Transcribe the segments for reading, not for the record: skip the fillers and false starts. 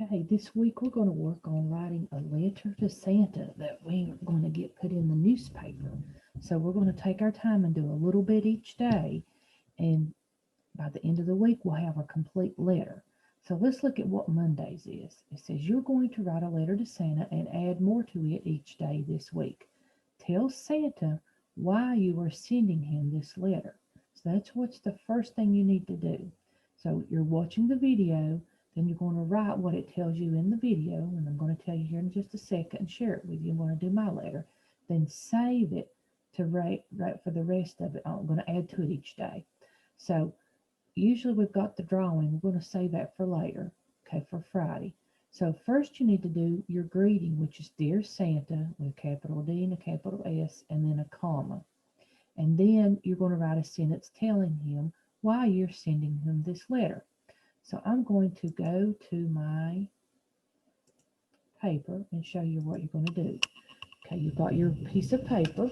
Okay, this week we're going to work on writing a letter to Santa that we're going to get put in the newspaper. So we're going to take our time and do a little bit each day, and by the end of the week we'll have a complete letter. So let's look at what Mondays is. It says you're going to write a letter to Santa and add more to it each day this week. Tell Santa why you are sending him this letter. So that's what's the first thing you need to do. So you're watching the video, then you're going to write what it tells you in the video, and I'm going to tell you here in just a second and share it with you. I'm going to do my letter. Then save it to write for the rest of it. I'm going to add to it each day. So usually we've got the drawing. We're going to save that for later, okay, for Friday. So first you need to do your greeting, which is Dear Santa with a capital D and a capital S and then a comma. And then you're going to write a sentence telling him why you're sending him this letter. So I'm going to go to my paper and show you what you're going to do. Okay, you've got your piece of paper,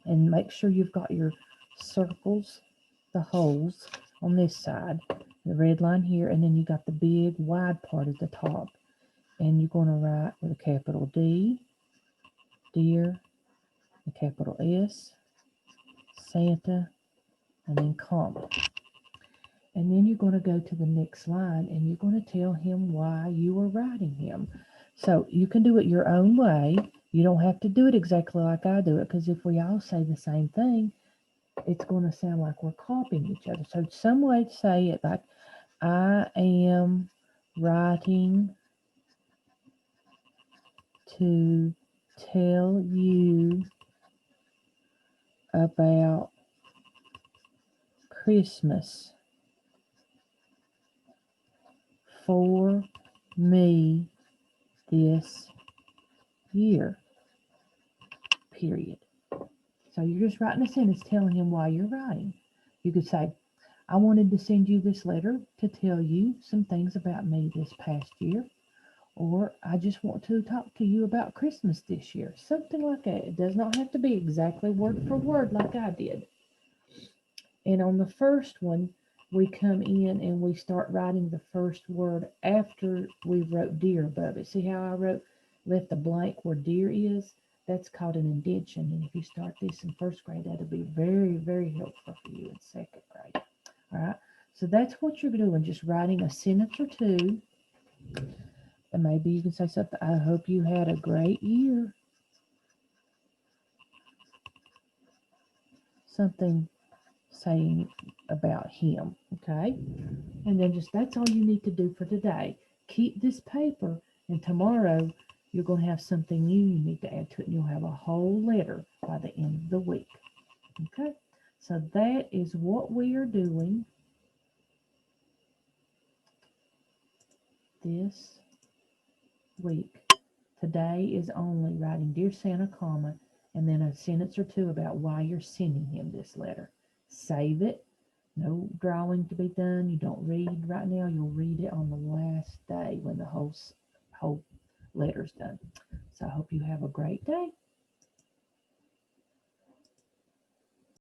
and make sure you've got your circles, the holes on this side, the red line here, and then you got the big wide part at the top. And you're going to write with a capital D, Dear, a capital S, Santa, and then comma. And then you're going to go to the next line and you're going to tell him why you are writing him. So you can do it your own way. You don't have to do it exactly like I do it, because if we all say the same thing, it's going to sound like we're copying each other. So some way to say it like, I am writing to tell you about Christmas for me this year, period. So you're just writing a sentence telling him why you're writing. You could say, I wanted to send you this letter to tell you some things about me this past year, or I just want to talk to you about Christmas this year. Something like that. It does not have to be exactly word for word like I did. And on the first one, we come in and we start writing the first word after we wrote dear above it. See how I left the blank where dear is? That's called an indentation. And if you start this in first grade, that'll be very, very helpful for you in second grade. All right. So that's what you're doing, just writing a sentence or two. And maybe you can say something. I hope you had a great year. Something saying about him. Okay. And then just that's all you need to do for today. Keep this paper, and tomorrow you're going to have something new you need to add to it, and you'll have a whole letter by the end of the week. Okay? So that is what we are doing this week. Today is only writing Dear Santa, comma, and then a sentence or two about why you're sending him this letter. Save it. No drawing to be done. You don't read right now. You'll read it on the last day when the whole letter's done. So I hope you have a great day.